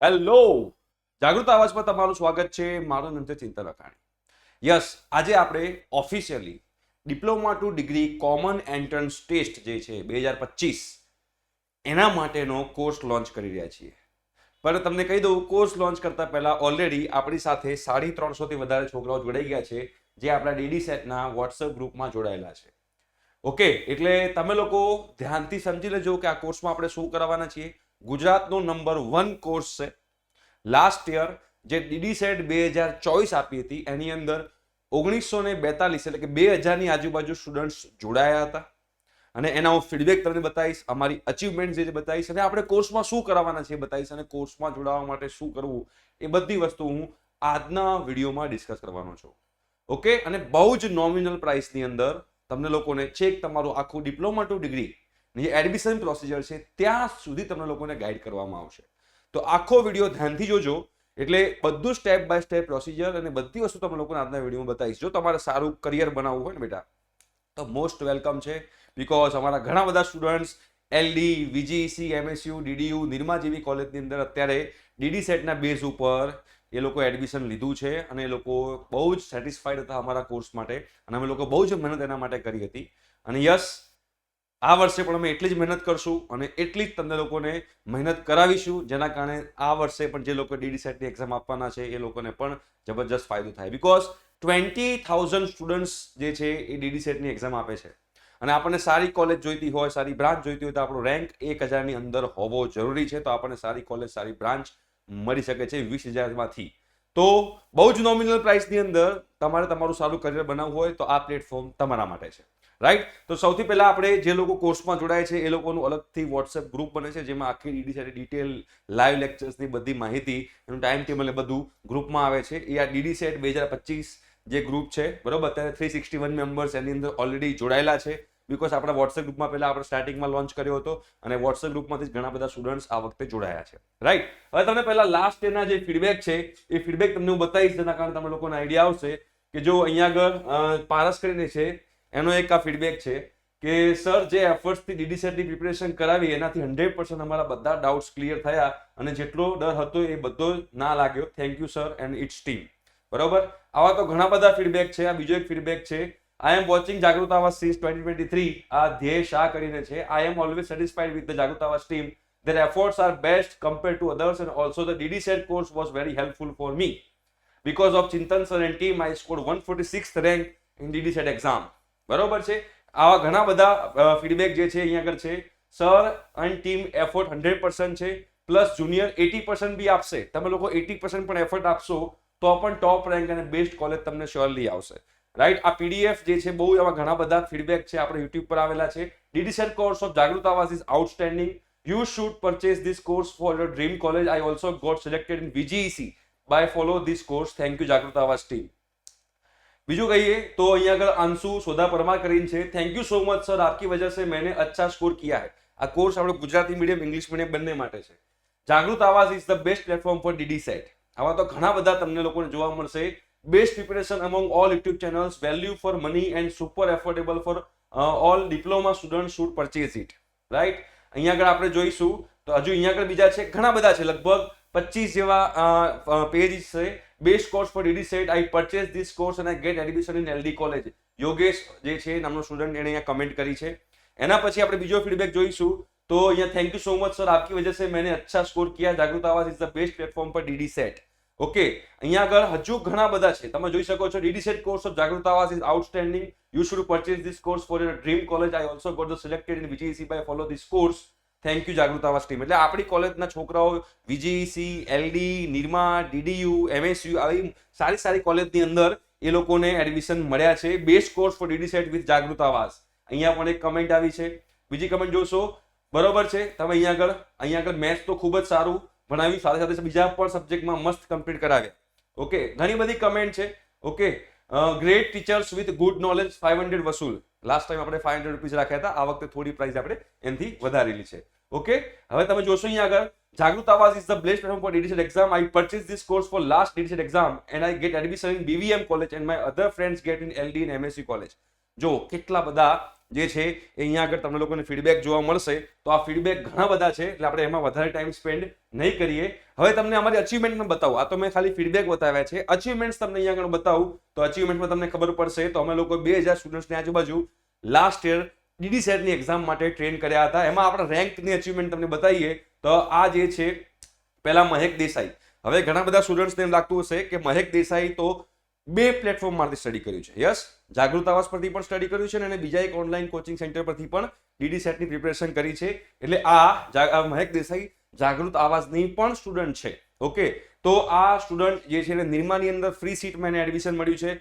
Hello, જાગૃત અવાજમાં તમારું સ્વાગત છે. મારું નામ છે ચિંતન અકાણી. યસ, આજે આપણે officially diploma to degree common entrance test જે છે 2025 એના માટેનો કોર્સ લોન્ચ કરી રહ્યા છીએ. પણ તમને કહી દઉં, કોર્સ લોન્ચ કરતા પહેલા ઓલરેડી આપણી સાથે 350થી વધારે છોકરાઓ જોડાઈ ગયા છે, જે આપણા ડીડી સેટના વોટ્સએપ ગ્રુપમાં જોડાયેલા છે. ઓકે, એટલે તમે લોકો ધ્યાનથી સમજી લેજો કે આ કોર્સમાં આપણે શું કરવાના છીએ. ગુજરાતનો નંબર 1 કોર્સ છે. લાસ્ટ યર જે ડીડી સેટ 2024 આપી હતી એની અંદર 1942 એટલે કે 2000ની આજુબાજુ સ્ટુડન્ટ્સ જોડાયા હતા. અને એના હું ફીડબેક તમને બતાવીશ, અમારી અચીવમેન્ટ જે બતાવીશ, અને આપણે કોર્સમાં શું કરવાના છે બતાવીશ, અને કોર્સમાં જોડાવા માટે શું કરવું એ બધી વસ્તુ હું આજના વિડીયોમાં ડિસ્કસ કરવાનો છું. ઓકે, અને બહુ જ નોમિનલ પ્રાઇસની અંદર તમને લોકોને ચેક તમારું આખું ડિપ્લોમા ટુ ડિગ્રી જે એડમિશન પ્રોસિજર છે ત્યાં સુધી તમને લોકોને ગાઈડ કરવામાં આવશે. તો આખો વિડીયો ધ્યાનથી જોજો, એટલે બધું સ્ટેપ બાય સ્ટેપ પ્રોસિજર અને બધી વસ્તુ તમને લોકોને આજના વિડીયોમાં બતાવીશ. જો તમારે સારું કરિયર બનાવવું હોય ને બેટા, તો મોસ્ટ વેલકમ છે. બીકોઝ અમારા ઘણા બધા students LD, VGC, MSU, DDU, Nirma જેવી કોલેજની અંદર અત્યારે ડીડી સેટના બેઝ ઉપર એ લોકો એડમિશન લીધું છે, અને એ લોકો બહુ જ સેટિસ્ફાઈડ હતા અમારા કોર્સ માટે, અને અમે લોકો બહુ જ મહેનત એના માટે કરી હતી. અને યસ, આ વર્ષે પણ અમે એટલી જ મહેનત કરશું અને એટલી જ તમને લોકોને મહેનત કરાવીશું, જેના કારણે આ વર્ષે પણ જે લોકો ડીડી સેટની એક્ઝામ આપવાના છે એ લોકોને પણ જબરજસ્ત ફાયદો થાય. બીકોઝ 20,000 સ્ટુડન્ટ્સ જે છે એ ડીડી સેટની એક્ઝામ આપે છે, અને આપણને સારી કોલેજ જોઈતી હોય, સારી બ્રાન્ચ જોઈતી હોય, તો આપણો રેન્ક 1000ની અંદર હોવો જરૂરી છે. તો આપણને સારી કોલેજ, સારી બ્રાન્ચ મળી શકે છે 20,000માંથી. તો બહુ જ નોમિનલ પ્રાઇસની અંદર તમારે તમારું સારું કરિયર બનાવવું હોય તો આ પ્લેટફોર્મ તમારા માટે છે. રાઈટ? તો સૌથી પહેલા આપણે જે લોકો કોર્સમાં જોડાય છે એ લોકોનું અલગથી વોટ્સએપ ગ્રુપ બને છે, જેમાં આખી ડીડી સાથે ડિટેલ લાઈવ લેક્ચર્સની બધી માહિતી, એનું ટાઈમ ટેબલ એ બધું ગ્રુપમાં આવે છે. એ આ ડીડી સેટ 2025 જે ગ્રુપ છે, બરોબર, અત્યારે 361 મેમ્બર્સ એની અંદર ઓલરેડી જોડાયેલા છે. બીકોઝ આપણા વોટ્સએપ ગ્રુપમાં પહેલા આપણે સ્ટાર્ટિંગમાં લોન્ચ કર્યો હતો, અને વોટ્સએપ ગ્રુપમાંથી ઘણા બધા સ્ટુડન્ટ્સ આ વખતે જોડાયા છે. રાઈટ? હવે તમને પહેલા લાસ્ટ યરના જે ફીડબેક છે એ ફીડબેક તમને હું બતાવીશ, જેના કારણે તમને લોકોને આઈડિયા આવશે કે જો અહીંયા આગળ પારસ કરીને છે એનો એક આ ફીડબેક છે કે સર, જે એફર્ટ્સથી ડીડી સેટની પ્રિપેરેશન કરાવી એનાથી 100% અમારા બધા ડાઉટ્સ ક્લિયર થયા, અને જેટલો ડર હતો એ બધો ના લાગ્યો. Thank you sir and it's team. બરોબર, આવા તો ઘણા બધા ફીડબેક છે. આ બીજો એક ફીડબેક છે, આઈ એમ વોચિંગ જાગૃત આવાજ સિન્સ 2023. આ ધ્યેય શાહ કરીને છે. I am always satisfied with the Jagrut Awaaz team. Their efforts are best compared to others, and also the DD set course was very helpful for me. Because of Chintan sir and team, I scored 146th rank in DD set exam. બરોબર છે. આવા ઘણા બધા feedback જે છે અહીંયા આગળ છે. સર એન્ડ ટીમ એફર્ટ 100% છે, પ્લસ જુનિયર 80% બી આપશે. તમે લોકો 80% પણ એફર્ટ આપશો તો પણ ટોપ રેન્ક અને બેસ્ટ કોલેજ તમને શ્યોરલી આવશે. રાઈટ? આ પીડીએફ જે છે, બહુ એવા ઘણા બધા ફીડબેક છે, આપણે યુટ્યુબ પર આવેલા છે. DD set course of જાગૃત આવાજ is outstanding. You should purchase this course for your dream college. I also got selected in VGEC by follow this course. Thank you જાગૃત આવાજ ટીમ. બીજું કહીએ તો અહીંયા આગળ અંશુ સોદા પરમાર કરીને છે. Thank you so much sir, आपकी वजह से मैंने अच्छा स्कोर किया है. આ કોર્સ આપણે ગુજરાતી મીડિયમ, ઇંગ્લિશ મીડિયમ બંને માટે છે. જાગૃત Awaaz is the best platform for DD set. આવા તો ઘણા બધા તમને લોકોને જોવા મળશે. Best preparation among all YouTube channels, value for money and super affordable for all diploma student should purchase it. Right? અહીંયા આગળ આપણે જોઈશું તો હજુ અહીંયા આગળ બીજા છે, ઘણા બધા છે, લગભગ 25 જેવા પેજ છે. Best course for DD set. I purchase this course and I get admission in LD college. Yogesh જે છે નામનો સ્ટુડન્ટ, એને અહીંયા કમેન્ટ કરી છે. એના પછી આપણે બીજો ફીડબેક જોઈશું તો અહીંયા thank you so much sir, आपकी वजह से मैंने अच्छा स्कोर किया. જાગૃત Awaaz is the best platform for DD set. Okay, અહીંયા આગળ હજુ ઘણા બધા છે, તમે જોઈ શકો છો. ડીડી સેટ કોર્સ ઓફ જાગૃત Awaaz is outstanding. You should purchase this course for your dream college. I also got the selected in VGEC by follow this course. Thank you જાગૃત આવાજ ટીમ. એટલે આપણી કોલેજના છોકરાઓ VGEC, LD, Nirma, DDU, MSU આવી સારી સારી કોલેજની અંદર એ લોકોને એડમિશન મળ્યા છે. Best course for DD CET with Jagrut Awaaz. અહીંયા પણ એક કમેન્ટ આવી છે. બીજી કમેન્ટ જોશો, બરોબર છે. તમે અહીંયા આગળ મેથ્સ તો ખૂબ જ સારું ભણાવ્યું, સાથે સાથે બીજા પણ સબ્જેક્ટમાં મસ્ત કમ્પ્લીટ કરાવ્યા. ઓકે, ઘણી બધી કમેન્ટ છે. Okay, great teachers with good knowledge, 500 વસૂલ. લાસ્ટ ટાઈમ આપણે 500 રૂપીસ રાખ્યા હતા, આ વખતે થોડી પ્રાઇસ આપણે એનાથી વધારેલી છે. ઓકે, હવે તમે જોશો અહીંયા આગળ, Jagrut Awaaz is the best platform for DD CET exam. I purchase this course for last DD CET exam and I get admission in BVM college and my other friends get in LD and MSC college. જો કેટલા બધા જે છે એ અહીંયા આગળ તમને લોકોને feedback જોવા મળશે. તો આ ફીડબેક ઘણા બધા છે એટલે આપણે એમાં વધારે ટાઈમ સ્પેન્ડ નહીં કરીએ. હવે તમને અમારી અચીવમેન્ટ બતાવું. આ તો મેં ખાલી ફીડબેક બતાવ્યા છે. અચીવમેન્ટ તમને અહીંયા આગળ બતાવું તો અચીવમેન્ટમાં તમને ખબર પડશે. તો અમે લોકો 2000 સ્ટુડન્ટ્સની આજુબાજુ લાસ્ટ યર ડીડી સેટની એક્ઝામ માટે ટ્રેન કર્યા હતા. એમાં આપણે રેન્કની અચીવમેન્ટ તમને બતાવીએ તો આ જે છે પહેલા મહેક દેસાઈ. હવે ઘણા બધા સ્ટુડન્ટ્સને એમ લાગતું હશે કે મહેક દેસાઈ તો 2 પ્લેટફોર્મમાંથી સ્ટડી કર્યું છે. યસ, જાગૃત આવાસ પરથી પણ સ્ટડી કર્યું છે અને બીજા એક ઓનલાઈન કોચિંગ સેન્ટર પરથી પણ ડીડી સેટની પ્રિપેરેશન કરી છે. એટલે આ મહેક દેસાઈ જાગૃત આવાસની પણ સ્ટુડન્ટ છે. ઓકે, તો આ સ્ટુડન્ટ જે છે નિર્માની અંદર ફ્રી સીટમાં એને એડમિશન મળ્યું છે.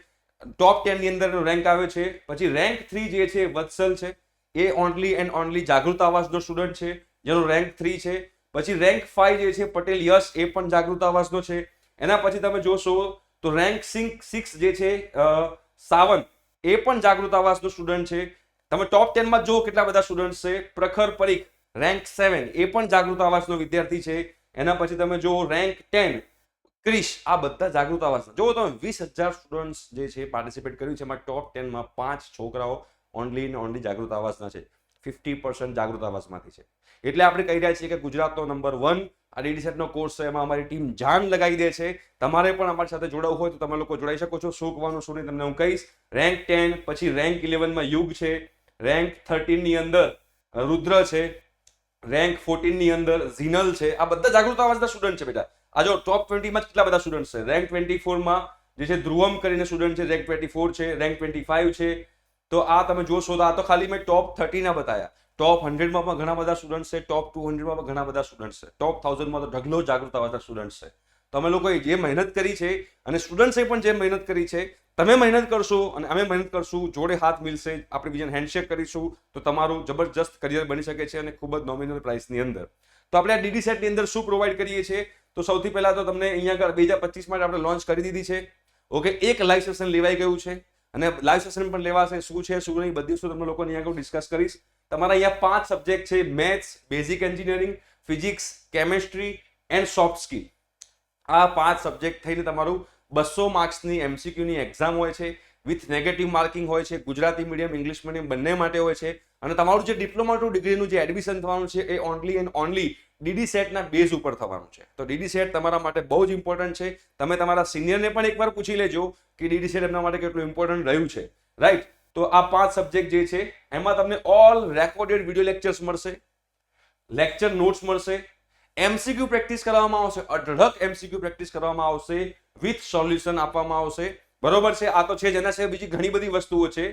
ટોપ 10 ની અંદર રેન્ક આવ્યો છે. પછી રેન્ક 3 જે છે વત્સલ છે, એ ઓનલી એન્ડ ઓનલી જાગૃત આવાસનો સ્ટુડન્ટ છે જેનો રેન્ક 3 છે. પછી રેન્ક 5 જે છે પટેલ યશ, એ પણ જાગૃત આવાસનો છે. એના પછી તમે જોશો તો રેન્ક 6 જે છે સાવન, એ પણ જાગૃત આવાસનો સ્ટુડન્ટ છે. તમે ટોપ 10 માં જો કેટલા બધા સ્ટુડન્ટ છે. પ્રખર પરીખ રેન્ક 7, એ પણ જાગૃત આવાસનો વિદ્યાર્થી છે. એના પછી તમે જો રેન્ક 10 ક્રિશ, આ બધા જાગૃત આવાસના. જો તમે 20,000 સ્ટુડન્ટ્સ જે છે પાર્ટિસિપેટ કર્યું છે, એમાં ટોપ 10 માં 5 છોકરાઓ ઓનલી ને ઓનલી જાગૃત આવાસના છે. 50% જાગૃત આવાસમાંથી છે. એટલે આપણે કહી રહ્યા છીએ કે ગુજરાતનો નંબર 1 આ ડીડી સેટનો કોર્સ છે. એમાં અમારી ટીમ જાન લગાવી દે છે. તમારે પણ અમારી સાથે જોડાવું હોય તો તમે લોકો જોડાઈ શકો છો. શું કહેવાનું શું નહીં તમને હું કહીશ. રેન્ક 10, પછી રેન્ક 11 માં યુગ છે. રેન્ક 13 ની અંદર રુદ્ર છે. રેન્ક 14 ની અંદર ઝીનલ છે. આ બધા જાગૃત આવાસના સ્ટુડન્ટ છે બેટા. આ જો ટોપ 20 માં કેટલા બધા સ્ટુડન્ટ છે. રેન્ક 24 માં જે છે ધ્રુવમ કરીને સ્ટુડન્ટ છે, રેન્ક 24 છે. રેન્ક 25 છે. તો આ તમે જોશો તો આ તો ખાલી મેં ટોપ 30 ના બતાયા. ટોપ 100 માં પણ ઘણા બધા સ્ટુડન્ટ છે. ટોપ 200 માં પણ ઘણા બધા સ્ટુડન્ટ છે. ટોપ 1000 માં તો ઢગલો જાગૃત આવાસના સ્ટુડન્ટ છે. તમે લોકોએ જે મહેનત કરી છે અને સ્ટુડન્ટ્સે પણ જે મહેનત કરી છે, તમે મહેનત કરશો અને અમે મહેનત કરશું, જોડે હાથ મિલશે, આપણે બીજાને હેન્ડશેક કરીશું તો તમારું જબરજસ્ત કરિયર બની શકે છે અને ખૂબ જ નોમિનલ પ્રાઇસની અંદર. તો આપણે આ ડીડી સેટની અંદર શું પ્રોવાઈડ કરીએ છીએ? તો સૌથી પહેલા તો તમને અહીંયા આગળ 2025 માટે આપણે લોન્ચ કરી દીધી છે. ઓકે, એક લાઈવ સેશન લેવાઈ ગયું છે અને લાઈવ સેશન પણ લેવાશે. શું છે શું નહીં બધી વસ્તુ તમને લોકોને અહીંયા આગળ ડિસ્કસ કરીશ. તમારા અહીંયા 5 સબ્જેક્ટ છે: maths, basic engineering, physics, chemistry and soft skill. આ 5 સબ્જેક્ટ થઈને તમારું 200 માર્ક્સની એમસીક્યુની એક્ઝામ હોય છે. વિથ નેગેટિવ માર્કિંગ હોય છે. ગુજરાતી મીડિયમ, ઇંગ્લિશ મીડિયમ બંને માટે હોય છે. અને તમારું જે ડિપ્લોમા ટુ ડિગ્રીનું જે એડમિશન થવાનું છે એ ઓનલી એન્ડ ઓનલી ડીડી સેટના બેઝ ઉપર થવાનું છે. તો ડીડી સેટ તમારા માટે બહુ જ ઇમ્પોર્ટન્ટ છે. તમે તમારા સિનિયરને પણ એકવાર પૂછી લેજો કે ડીડી સેટ એમના માટે કેટલું ઇમ્પોર્ટન્ટ રહ્યું છે. રાઈટ? તો આ 5 સબ્જેક્ટ જે છે એમાં તમને ઓલ રેકોર્ડેડ વિડીયો લેક્ચર્સ મળશે, લેક્ચર નોટ્સ મળશે, એમસીક્યુ પ્રેક્ટિસ કરવામાં આવશે, અઢળક એમસીક્યુ પ્રેક્ટિસ કરવામાં આવશે, વિથ સોલ્યુશન આપવામાં આવશે. બરોબર છે? આ તો છે જ. એના સિવાય બીજી ઘણી બધી વસ્તુઓ છે.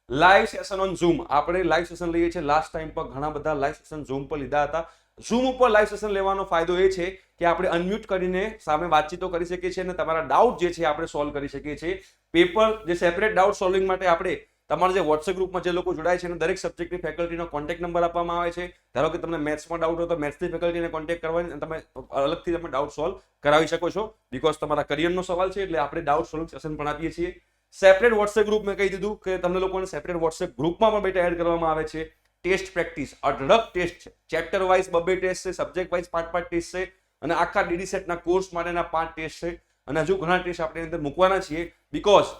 લાઈવ સેશન ઓન ઝૂમ, આપણે લાઈવ સેશન લઈએ છીએ. લાસ્ટ ટાઈમ પર ઘણા બધા લાઈવ સેશન ઝૂમ પર લીધા હતા. ઝૂમ ઉપર લાઈવ સેશન લેવાનો ફાયદો એ છે કે આપણે અનમ્યુટ કરીને સામે વાતચીતો કરી શકીએ છીએ અને તમારા ડાઉટ જે છે આપણે સોલ્વ કરી શકીએ છીએ. પેપર જે સેપરેટ ડાઉટ સોલ્વિંગ માટે આપણે તમારા જે વોટ્સએપ ગ્રુપમાં જે લોકો જોડાય છે અને દરેક સબ્જેક્ટની ફેકલ્ટીનો કોન્ટેક્ટ નંબર આપવામાં આવે છે. ધારો કે તમને મેથ્સમાં ડાઉટ હોય તો મેથ્સની ફેકલ્ટીને કોન્ટેક્ટ કરવાની અને તમે અલગથી તમે ડાઉટ સોલ્વ કરાવી શકો છો. બીકોઝ તમારા કરિયરનો સવાલ છે એટલે આપણે ડાઉટ સોલ્વિંગ સેશન પણ આપીએ છીએ. સેપરેટ વોટ્સએપ ગ્રુપ મેં કહી દીધું કે તમને લોકોને સેપરેટ વોટ્સએપ ગ્રુપમાં પણ બેટા એડ કરવામાં આવે છે. ટેસ્ટ પ્રેક્ટિસ, અઢળક ટેસ્ટ છે. ચેપ્ટર વાઇઝ 2 ટેસ્ટ છે, સબ્જેક્ટ વાઇઝ 5 ટેસ્ટ છે અને આખા ડીડી સેટના કોર્સ માટેના 5 ટેસ્ટ છે. અને હજુ ઘણા ટેસ્ટ આપણે અંદર મૂકવાના છીએ. બીકોઝ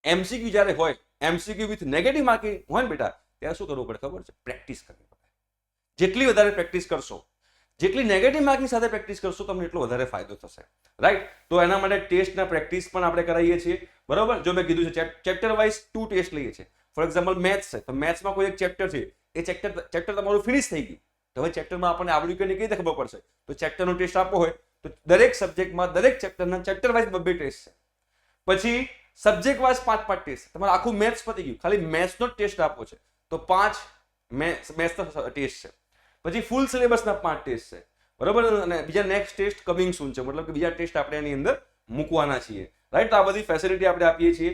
એમસીક્યુ જ્યારે હોય, એમસીક્યુ વિથ નેગેટિવ માર્કિંગ હોય ને બેટા, ત્યારે શું કરવું પડે ખબર છે? પ્રેક્ટિસ કરવી પડે. જેટલી વધારે પ્રેક્ટિસ કરશો, જેટલી નેગેટિવ માર્કિંગ સાથે પ્રેક્ટિસ કરશો, તમને એટલો વધારે ફાયદો થશે. રાઈટ? તો એના માટે ટેસ્ટના પ્રેક્ટિસ પણ આપણે કરાવીએ છીએ. બરોબર? જો મેં કીધું છે ચેપ્ટર વાઇઝ 2 ટેસ્ટ લઈએ છીએ. ફોર એક્ઝામ્પલ મેથ્સ છે તો મેથ્સમાં કોઈ એક ચેપ્ટર છે, એ ચેપ્ટર તમારું ફિનિશ થઈ ગયું, તો હવે ચેપ્ટરમાં આપણને આવડ્યું કે નહીં કઈ રીતે ખબર પડશે? તો ચેપ્ટરનો ટેસ્ટ આપવો હોય તો દરેક સબ્જેક્ટમાં દરેક ચેપ્ટરના ચેપ્ટર વાઇઝ 2 ટેસ્ટ છે. પછી સબ્જેક્ટ વાઇઝ 5 ટેસ્ટ. તમારે આખું મેથ્સ પતી ગયું, ખાલી મેથ્સનો ટેસ્ટ આપવો છે તો 5 મેથ્સના ટેસ્ટ છે. પછી ફૂલ સિલેબસના 5 ટેસ્ટ છે. બરોબર? અને બીજા નેક્સ્ટ ટેસ્ટ કમિંગ સૂન છે, મતલબ કે બીજા ટેસ્ટ આપણે એની અંદર મૂકવાના છીએ. રાઈટ? તો આ બધી ફેસિલિટી આપણે આપીએ છીએ.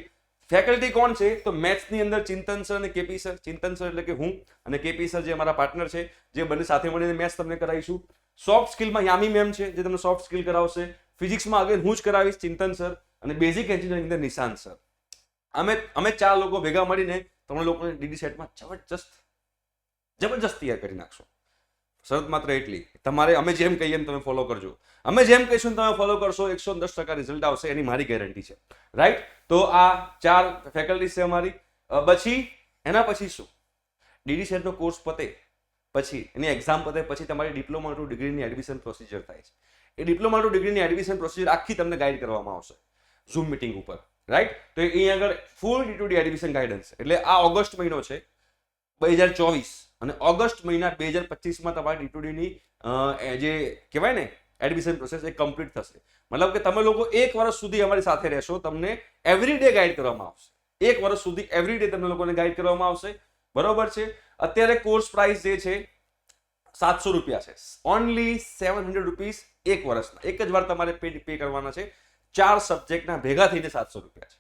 ફેકલ્ટી કોણ છે? તો મેથ્સની અંદર ચિંતન સર અને કેપી સર. ચિંતન સર એટલે કે હું અને કેપી સર જે અમારા પાર્ટનર છે, જે બંને સાથે મળીને મેથ્સ તમને કરાવીશું. સોફ્ટ સ્કિલમાં યામી મેમ છે જે તમને સોફ્ટ સ્કિલ કરાવશે. ફિઝિક્સમાં અગેન હું જ કરાવીશ, ચિંતન સર. અને બેઝિક એન્જિનિયરિંગ અંદર નિશાંત સર. અમે 4 લોકો ભેગા મળીને તમને લોકોને ડીડી સેટમાં જબરજસ્ત તૈયાર કરી નાખશો. શરત માત્ર એટલી, તમારે અમે જેમ કહીએ એમ તમે ફોલો કરજો. અમે જેમ કહીશું તમે ફોલો કરશો, 110% રિઝલ્ટ આવશે, એની મારી ગેરંટી છે. રાઈટ? તો આ 4 ફેકલ્ટી છે અમારી. પછી એના પછી શું? ડીડી સેટનો કોર્સ પતે પછી એની એક્ઝામ પતે પછી તમારી ડિપ્લોમા ટુ ડિગ્રીની એડમિશન પ્રોસિજર થાય છે. એ ડિપ્લોમા ટુ ડિગ્રીની એડમિશન પ્રોસિજર આખી તમને ગાઈડ કરવામાં આવશે ઝૂમ મિટિંગ ઉપર, રાઈટ. તો અહીં આગળ ફૂલ ડી એડમિશન ગાઈડન્સ, એટલે આ ઓગસ્ટ મહિનો છે 2024 અને ઓગસ્ટ મહિના 2025માં તમારી ડી જે કહેવાય ને એડમિશન પ્રોસેસ એ કમ્પ્લીટ થશે. મતલબ કે તમે લોકો 1 વર્ષ સુધી અમારી સાથે રહેશો, તમને એવરી ડે ગાઈડ કરવામાં આવશે. 1 વર્ષ સુધી એવરી ડે તમને લોકોને ગાઈડ કરવામાં આવશે, બરોબર છે. અત્યારે કોર્સ પ્રાઇસ જે છે 700 રૂપિયા છે, ઓનલી 700 રૂપીસ 1 વર્ષના. એક જ વાર તમારે પે કરવાના છે. 4 સબ્જેક્ટના ભેગા થઈને 700 રૂપિયા છે,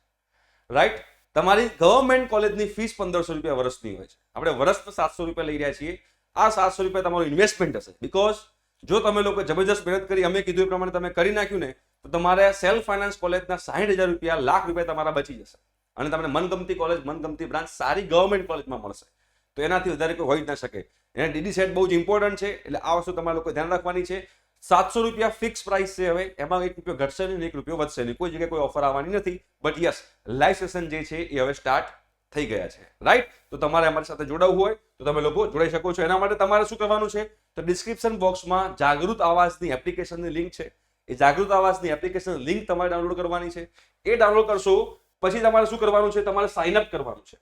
રાઈટ. તમારી ગવર્મેન્ટ કોલેજની ફીસ 1500 રૂપિયા વર્ષની હોય છે. આપણે વર્ષના 700 રૂપિયા લઈ રહ્યા છીએ. આ 700 રૂપિયા તમારું ઇન્વેસ્ટમેન્ટ હશે, બીકોઝ જો તમે લોકો જબરજસ્ત મહેનત કરી, અમે કીધું એ પ્રમાણે તમે કરી નાખ્યું ને, તો તમારે સેલ્ફ ફાઇનાન્સ કોલેજના 60,000 રૂપિયા, લાખ રૂપિયા તમારા બચી જશે અને તમને મનગમતી કોલેજ, મનગમતી બ્રાન્ચ સારી ગવર્મેન્ટ કોલેજમાં મળશે. તો એનાથી વધારે કોઈ હોઈ જ ના શકે. એને ડીડી સેટ બહુ જ ઇમ્પોર્ટન્ટ છે, એટલે આ વસ્તુ તમારે લોકો ધ્યાન રાખવાની છે. 700 રૂપિયા ફિક્સ પ્રાઇસ છે. હવે એમાં 1 રૂપિયો ઘટશે નહીં, 1 રૂપિયો વધશે નહીં. કોઈ જગ્યાએ કોઈ ઓફર આવવાની નથી. બટ યસ, લાઈવ સેશન જે છે એ હવે સ્ટાર્ટ થઈ ગયા છે, રાઈટ. તો તમારે અમારી સાથે જોડાવવું હોય તો તમે લોકો જોડાઈ શકો છો. એના માટે તમારે શું કરવાનું છે, તો ડિસ્ક્રિપ્શન બોક્સમાં જાગૃત આવાજની એપ્લિકેશનની લિંક છે. એ જાગૃત આવાજની એપ્લિકેશન લિંક તમારે ડાઉનલોડ કરવાની છે. એ ડાઉનલોડ કરશો પછી તમારે શું કરવાનું છે, તમારે સાઇન અપ કરવાનું છે,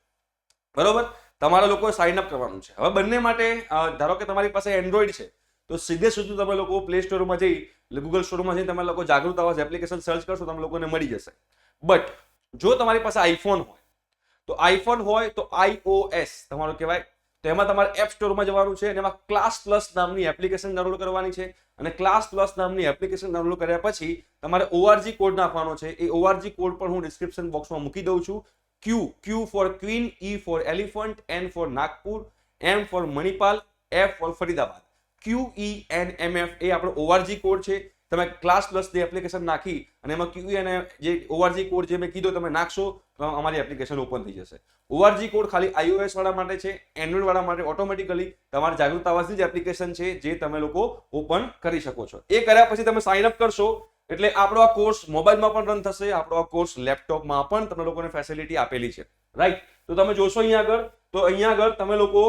બરોબર. તમારા લોકોએ સાઇન અપ કરવાનું છે. હવે બંને માટે ધારો કે તમારી પાસે એન્ડ્રોઈડ છે તો સીધે સીધું તમે લોકો પ્લે સ્ટોરમાં જઈ, એટલે ગૂગલ સ્ટોરમાં જઈને તમે લોકો જાગૃત આવાજ એપ્લિકેશન સર્ચ કરશો, તમે લોકોને મળી જશે. બટ જો તમારી પાસે આઈફોન હોય તો iOS તમારું કહેવાય, તો એમાં તમારે એપ સ્ટોરમાં જવાનું છે અને એમાં ક્લાસ પ્લસ નામની એપ્લિકેશન ડાઉનલોડ કરવાની છે. અને ક્લાસ પ્લસ નામની એપ્લિકેશન ડાઉનલોડ કર્યા પછી તમારે ORG કોડ નાખવાનો છે. એ ORG કોડ પણ હું ડિસ્ક્રિપ્શન બોક્સમાં મૂકી દઉં છું. Q for Queen, E for Elephant, N for Nagpur, M for Manipal, F for Faridabad. QENMF એ આપણો ORG કોડ છે. તમે ક્લાસ પ્લસ ની એપ્લિકેશન નાખી અને એમાં QENMF જે ORG કોડ જે મેં કીધો તમે નાખશો તો અમારી એપ્લિકેશન ઓપન થઈ જશે. ORG કોડ ખાલી iOS વાળા માટે છે, એન્ડ્રોઈડ વાળા માટે ઓટોમેટિકલી તમારી જાગૃત આવાજની જ એપ્લિકેશન છે જે તમે લોકો ઓપન કરી શકો છો. એ કર્યા પછી તમે સાઇન અપ કરશો એટલે આપણો આ કોર્સ મોબાઈલમાં પણ રન થશે, આપણો આ કોર્સ લેપટોપમાં પણ તમને લોકોને ફેસિલિટી આપેલી છે, રાઈટ. તો તમે જોશો અહીંયા આગળ તમે લોકો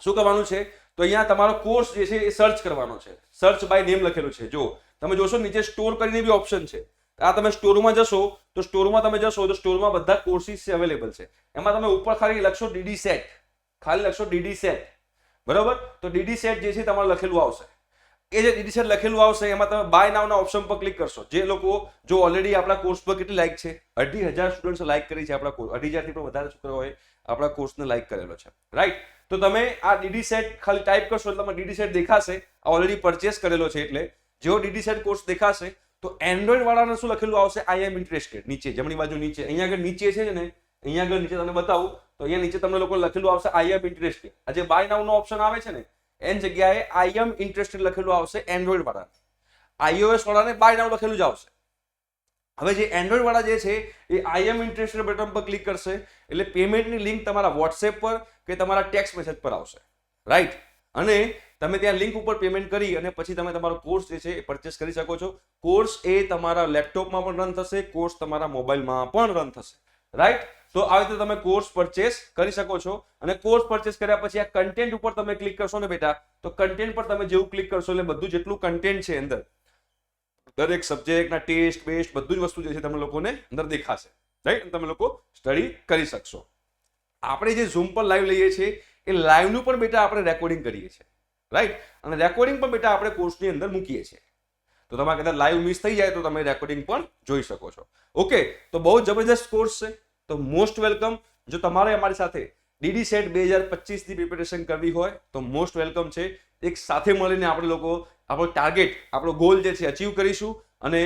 શું કરવાનું છે, તો અહીંયા તમારો કોર્સ જે છે એ સર્ચ કરવાનો છે. સર્ચ બાય નેમ લખેલું છે. જો તમે જોશો નીચે સ્ટોર કરીને બી ઓપ્શન છે. આ તમે સ્ટોરમાં જશો તો સ્ટોરમાં બધા કોર્સિસ અવેલેબલ છે. એમાં તમે ઉપર ખાલી લખશો ડીડી સેટ, બરોબર. તો ડીડી સેટ જે છે તમારે લખેલું આવશે. એ જે ડીડી સેટ લખેલું આવશે એમાં તમે બાય નાવના ઓપ્શન પર ક્લિક કરશો. જે લોકો જો ઓલરેડી આપણા કોર્સ પર કેટલી લાઈક છે, 2,500 સ્ટુડન્ટ્સ લાઈક કરી છે આપણા કોર્સ, 2,500 થી પણ વધારે છોકરાઓએ આપણા કોર્સને લાઈક કરેલો છે, રાઈટ. તો તમે આ ડીડી સેટ ખાલી ટાઈપ કરશો એટલે તમને ડીડી સેટ દેખાશે. ઓલરેડી પરચેસ કરેલો છે એટલે જેવો ડીડી સેટ કોર્સ દેખાશે તો એન્ડ્રોઈડ વાળાને શું લખેલું આવશે, આઈ એમ ઇન્ટરેસ્ટેડ. નીચે જમણી બાજુ નીચે અહીંયા આગળ નીચે છે ને, અહીંયા આગળ નીચે તમને બતાવું તો અહીંયા નીચે તમને લોકો લખેલું આવશે આઈ એમ ઇન્ટરેસ્ટેડ. આ જે બાય નાઉ નો ઓપ્શન આવે છે ને એની જગ્યાએ આઈ એમ ઇન્ટરેસ્ટેડ લખેલું આવશે એન્ડ્રોઈડ વાળાને. iOS વાળાને બાય નાઉ લખેલું જ આવશે. હવે જે એન્ડ્રોઈડ વાળા જે છે એ આઈ એમ ઇન્ટરેસ્ટેડ બટન પર ક્લિક કરશે એટલે પેમેન્ટની લિંક તમારા વોટ્સએપ પર કે તમારા ટેક્સ્ટ મેસેજ પર આવશે, રાઈટ. અને તમે ત્યાં લિંક ઉપર પેમેન્ટ કરી અને પછી તમે તમારો કોર્સ જે છે એ પરચેસ કરી શકો છો. કોર્સ એ તમારા લેપટોપમાં પણ રન થશે, કોર્સ તમારા મોબાઈલમાં પણ રન થશે, રાઈટ. તો આવી રીતે તમે કોર્સ પરચેસ કરી શકો છો. અને કોર્સ પરચેસ કર્યા પછી આ કન્ટેન્ટ ઉપર તમે ક્લિક કરશો ને બેટા, તો કન્ટેન્ટ પર તમે જેવું ક્લિક કરશો એટલે બધું જેટલું કન્ટેન્ટ છે અંદર, દરેક સબ્જેક્ટના ટેસ્ટ બેસ્ટ બધું જ વસ્તુ જે છે તમને લોકોને અંદર દેખાશે, રાઈટ. તમે લોકો સ્ટડી કરી શકશો. આપણે જે ઝૂમ પર લાઈવ લઈએ છીએ એ લાઈવનું પણ બેટા આપણે રેકોર્ડિંગ કરીએ છીએ, રાઈટ. અને રેકોર્ડિંગ પણ બેટા આપણે કોર્સની અંદર મૂકીએ છીએ. તો તમારે કદાચ લાઈવ મિસ થઈ જાય તો તમે રેકોર્ડિંગ પણ જોઈ શકો છો. ઓકે, તો બહુ જબરજસ્ત કોર્સ છે, તો મોસ્ટ વેલકમ. જો તમારે અમારી સાથે ડીડી સેટ 2025 ની પ્રિપેરેશન કરવી હોય તો મોસ્ટ વેલકમ છે. એક સાથે મળીને આપણે લોકો આપણો ટાર્ગેટ, આપણો ગોલ જે છે અચીવ કરીશું અને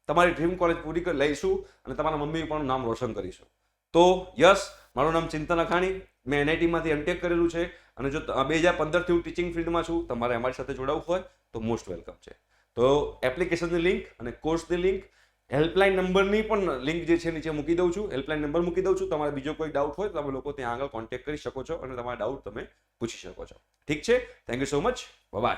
તમારી ડ્રીમ કોલેજ પૂરી કરી લઈશું અને તમારા મમ્મી પપ્પાનું નામ રોશન કરીશું. તો યસ, મારું નામ ચિંતન અખાણી, મેં NIT એમટેક કરેલું છે અને જો 2015 થી હું ટીચિંગ ફિલ્ડમાં છું, તમારે અમારી સાથે જોડાવવું હોય તો મોસ્ટ વેલકમ છે. તો એપ્લિકેશનની લિંક અને કોર્સની લિંક, હેલ્પલાઇન નંબરની પણ લિંક જે છે નીચે મૂકી દઉં છું, હેલ્પલાઇન નંબર મૂકી દઉં છું. તમારે બીજો કોઈ ડાઉટ હોય તો તમે લોકો ત્યાં આગળ કોન્ટેક્ટ કરી શકો છો અને તમારા ડાઉટ તમે પૂછી શકો છો. ઠીક છે, thank you so much, by.